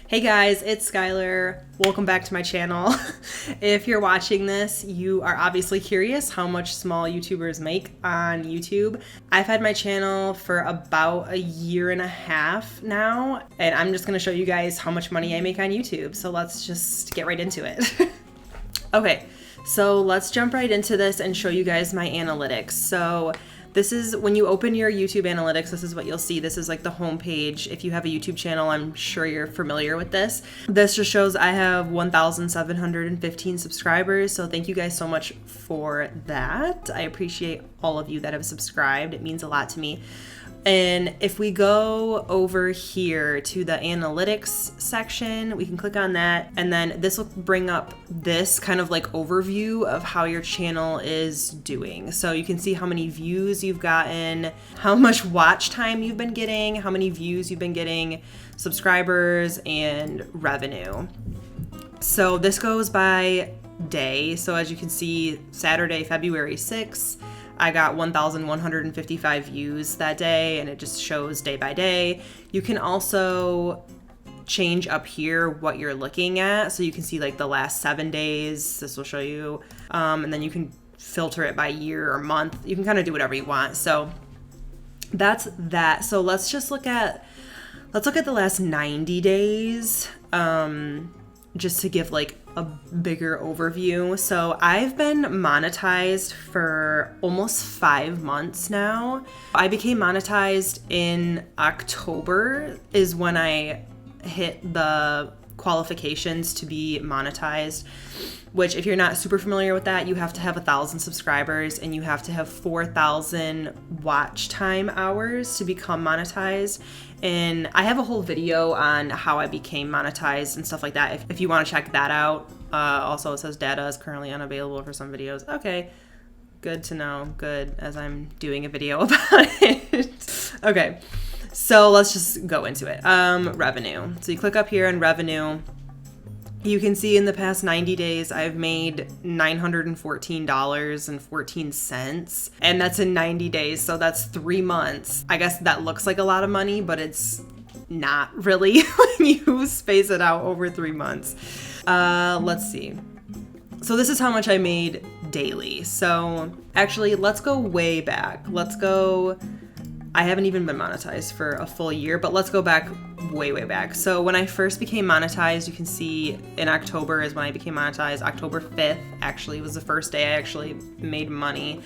Hey guys, it's Skylar. Welcome back to my channel. If you're watching this, you are obviously curious how much small YouTubers make on YouTube. I've had my channel for about a year and a half now, and I'm just gonna show you guys how much money I make on YouTube. So let's just get right into it. Okay, so let's jump right into this and show you guys my analytics. So this is when you open your YouTube analytics, this is what you'll see. This is like the home page. If you have a YouTube channel, I'm sure you're familiar with this. This just shows I have 1,715 subscribers. So thank you guys so much for that. I appreciate all of you that have subscribed. It means a lot to me. And if we go over here to the analytics section, we can click on that, and then this will bring up this kind of like overview of how your channel is doing. So you can see how many views you've gotten, how much watch time you've been getting, how many views you've been getting, subscribers, and revenue. So this goes by day. So as you can see, Saturday, February 6th, I got 1,155 views that day, and it just shows day by day. You can also change up here what you're looking at. So you can see like the last 7 days, this will show you. And then you can filter it by year or month. You can kind of do whatever you want. So that's that. So let's look at the last 90 days. Just to give like a bigger overview. So I've been monetized for almost 5 months now. I became monetized in October is when I hit the qualifications to be monetized, which if you're not super familiar with that, you have to have 1,000 subscribers and you have to have 4,000 watch time hours to become monetized. And I have a whole video on how I became monetized and stuff like that if you want to check that out. Also, it says data is currently unavailable for some videos. Okay, good to know. Good, as I'm doing a video about it. Okay, so let's just go into it. Revenue. So you click up here in revenue. You can see in the past 90 days, I've made $914.14, and that's in 90 days, so that's 3 months. I guess that looks like a lot of money, but it's not really when you space it out over 3 months. Let's see. So this is how much I made daily. So actually, let's go way back. I haven't even been monetized for a full year, but let's go back way back. So when I first became monetized, you can see in October is when I became monetized. October 5th actually was the first day I actually made money.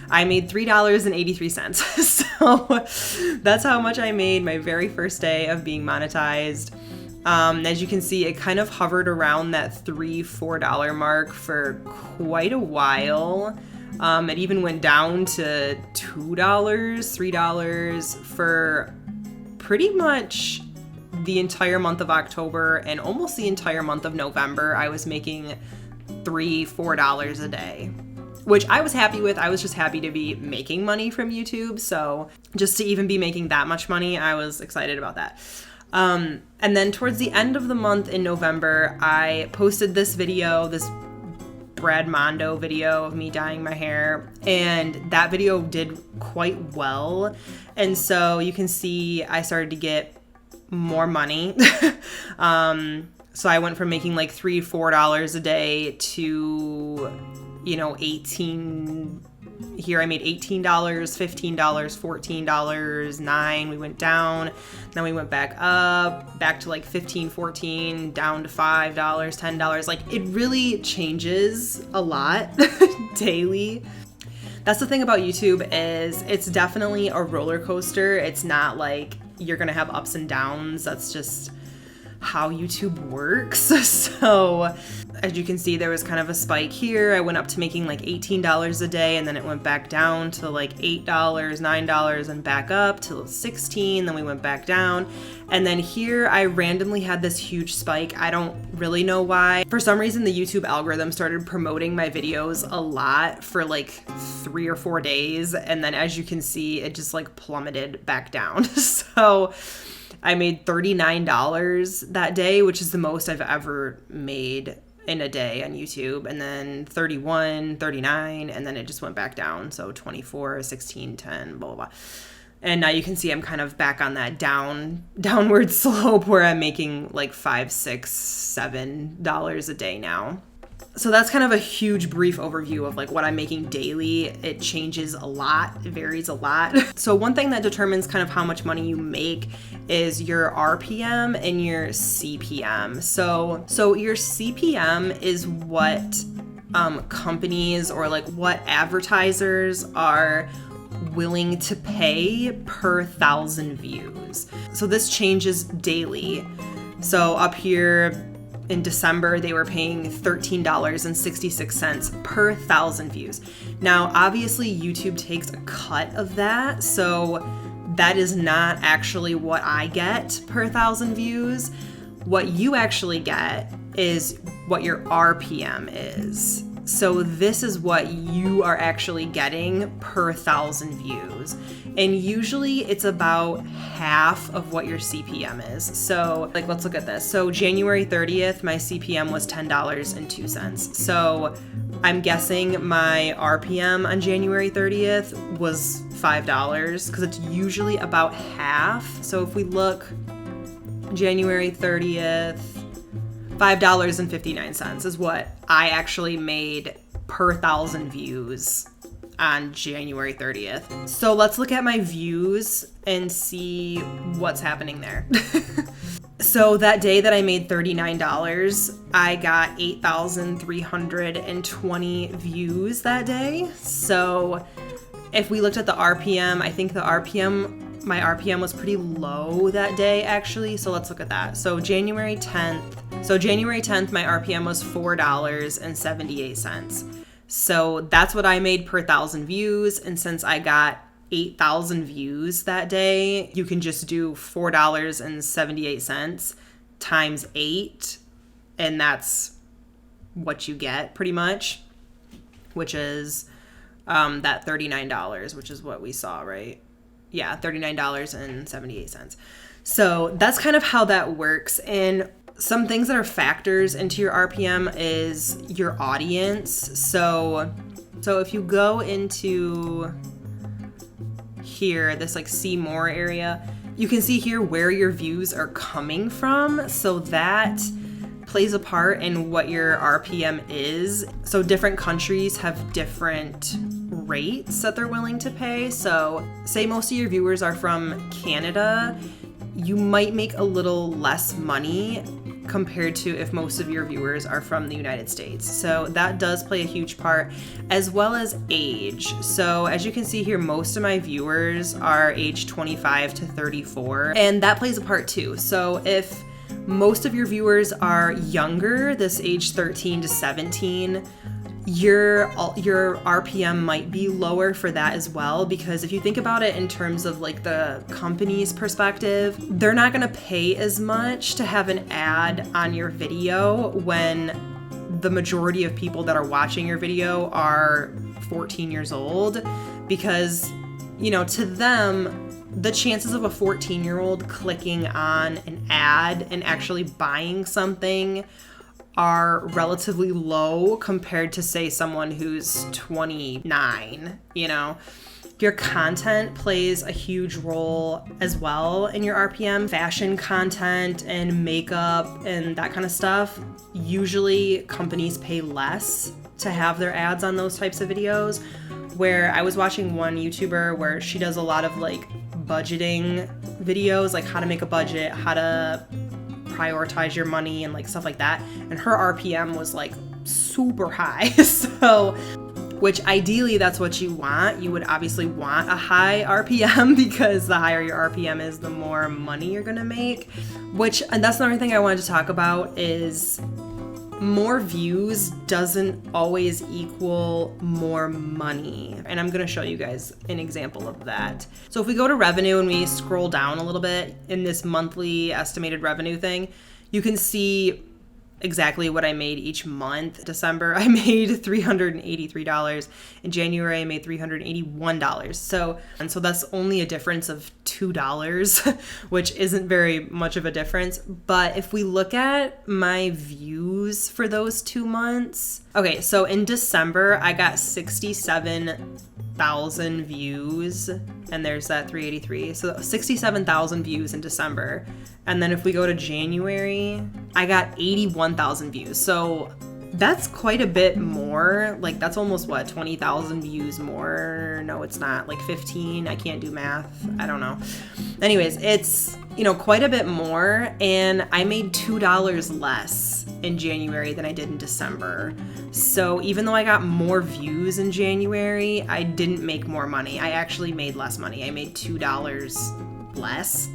I made $3.83. So that's how much I made my very first day of being monetized. As you can see, it kind of hovered around that $3-4 mark for quite a while. It even went down to $2, $3 for pretty much the entire month of October and almost the entire month of November. I was making $3-4 a day, which I was happy with. I was just happy to be making money from YouTube. So just to even be making that much money, I was excited about that. And then towards the end of the month in November, I posted this video, this Brad Mondo video of me dyeing my hair, and that video did quite well. And so you can see I started to get more money. So I went from making like $3-4 a day to, 18. Here I made $18, $15, $14, $9. We went down, then we went back up, back to like $15, $14, down to $5, $10. Like it really changes a lot daily. That's the thing about YouTube is it's definitely a roller coaster. It's not like you're gonna have ups and downs. That's just how YouTube works. So as you can see, there was kind of a spike here. I went up to making like $18 a day, and then it went back down to like $8, $9, and back up to $16. Then we went back down. And then here I randomly had this huge spike. I don't really know why. For some reason, the YouTube algorithm started promoting my videos a lot for like 3 or 4 days. And then as you can see, it just like plummeted back down. So I made $39 that day, which is the most I've ever made in a day on YouTube, and then 31, 39, and then it just went back down. So 24, 16, 10, blah, blah, blah. And now you can see I'm kind of back on that downward slope where I'm making like $5, $6, $7 a day now. So that's kind of a huge brief overview of like what I'm making daily. It changes a lot, it varies a lot. So one thing that determines kind of how much money you make is your RPM and your CPM. So your CPM is what companies or like what advertisers are willing to pay per 1,000 views. So this changes daily. So up here in December, they were paying $13.66 per 1,000 views. Now, obviously, YouTube takes a cut of that, so that is not actually what I get per 1,000 views. What you actually get is what your RPM is. So this is what you are actually getting per 1,000 views. And usually it's about half of what your CPM is. So like, let's look at this. So January 30th, my CPM was $10.02. So I'm guessing my RPM on January 30th was $5 because it's usually about half. So if we look January 30th, $5.59 is what I actually made per 1,000 views on January 30th. So let's look at my views and see what's happening there. So that day that I made $39, I got 8,320 views that day. So if we looked at the RPM, I think my RPM was pretty low that day actually. So let's look at that. So January 10th, my RPM was $4.78. So that's what I made per 1,000 views. And since I got 8,000 views that day, you can just do $4.78 times 8. And that's what you get pretty much, which is that $39, which is what we saw, right? Yeah, $39.78. So that's kind of how that works. And some things that are factors into your RPM is your audience. So if you go into here, this like see more area, you can see here where your views are coming from. So that plays a part in what your RPM is. So different countries have different rates that they're willing to pay. So say most of your viewers are from Canada, you might make a little less money compared to if most of your viewers are from the United States. So that does play a huge part, as well as age. So as you can see here, most of my viewers are age 25 to 34, and that plays a part too. So if most of your viewers are younger, this age 13 to 17, your RPM might be lower for that as well, because if you think about it in terms of like the company's perspective, they're not going to pay as much to have an ad on your video when the majority of people that are watching your video are 14 years old, because, you know, to them, the chances of a 14-year-old clicking on an ad and actually buying something are relatively low compared to, say, someone who's 29, you know. Your content plays a huge role as well in your RPM. Fashion content and makeup and that kind of stuff, usually companies pay less to have their ads on those types of videos. Where I was watching one YouTuber where she does a lot of like budgeting videos, like how to make a budget, how to prioritize your money and like stuff like that, and her RPM was like super high. So, which ideally that's what you want. You would obviously want a high RPM because the higher your RPM is, the more money you're gonna make. And that's another thing I wanted to talk about is more views doesn't always equal more money. And I'm gonna show you guys an example of that. So if we go to revenue and we scroll down a little bit in this monthly estimated revenue thing, you can see exactly what I made each month. December, I made $383. In January, I made $381. So that's only a difference of $2, which isn't very much of a difference. But if we look at my views for those 2 months, okay, so in December, I got 67 67,000 views, and there's that 383. So 67,000 views in December. And then if we go to January, I got 81,000 views. So that's quite a bit more. Like, that's almost what, 20,000 views more? No, it's not. Like 15. I can't do math. I don't know. Anyways, it's, you know, quite a bit more. And I made $2 less in January than I did in December. So even though I got more views in January, I didn't make more money. I actually made less money. I made $2 less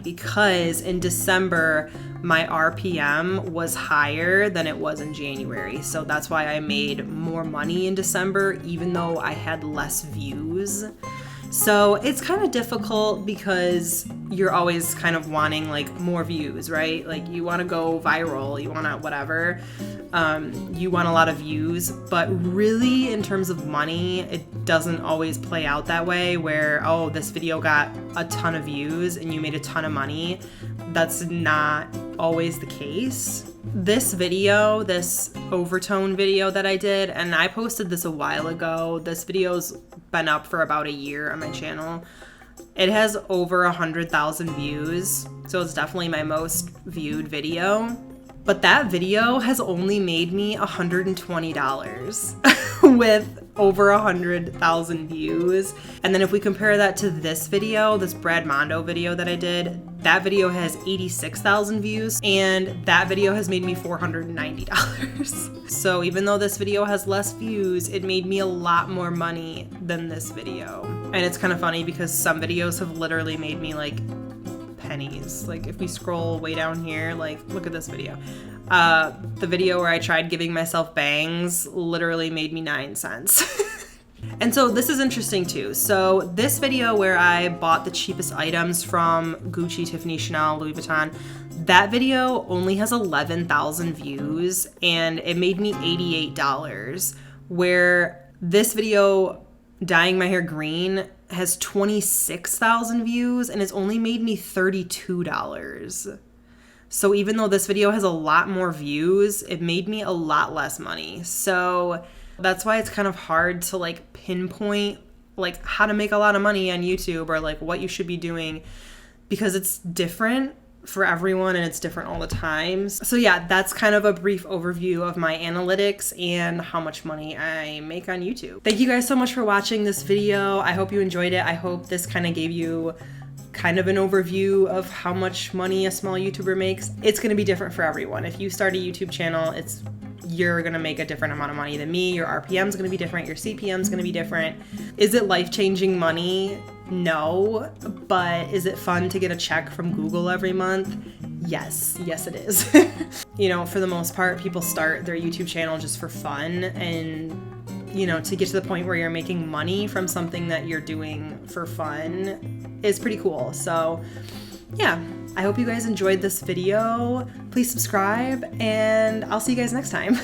because in December, my RPM was higher than it was in January. So that's why I made more money in December, even though I had less views. So it's kind of difficult because you're always kind of wanting like more views, right? Like you want to go viral, you want to whatever. You want a lot of views, but really in terms of money, it doesn't always play out that way where, oh, this video got a ton of views and you made a ton of money. That's not always the case. This video, this overtone video that I did, and I posted this a while ago. This video's been up for about a year on my channel. It has over 100,000 views, so it's definitely my most viewed video. But that video has only made me $120 with over 100,000 views. And then if we compare that to this video, this Brad Mondo video that I did, that video has 86,000 views and that video has made me $490. So even though this video has less views, it made me a lot more money than this video. And it's kind of funny because some videos have literally made me like pennies. Like if we scroll way down here, like look at this video. The video where I tried giving myself bangs literally made me 9 cents. And so this is interesting too. So this video where I bought the cheapest items from Gucci, Tiffany, Chanel, Louis Vuitton, that video only has 11,000 views and it made me $88, where this video dyeing my hair green has 26,000 views and it's only made me $32. So even though this video has a lot more views, it made me a lot less money. So that's why it's kind of hard to like pinpoint like how to make a lot of money on YouTube or like what you should be doing, because it's different for everyone and it's different all the time. So yeah, that's kind of a brief overview of my analytics and how much money I make on YouTube. Thank you guys so much for watching this video. I hope you enjoyed it. I hope this kind of gave you kind of an overview of how much money a small YouTuber makes. It's going to be different for everyone. If you start a YouTube channel, you're going to make a different amount of money than me. Your RPM is going to be different. Your CPM is going to be different. Is it life-changing money? No. But is it fun to get a check from Google every month? Yes. Yes, it is. You know, for the most part, people start their YouTube channel just for fun, and you know, to get to the point where you're making money from something that you're doing for fun is pretty cool. So yeah, I hope you guys enjoyed this video. Please subscribe and I'll see you guys next time.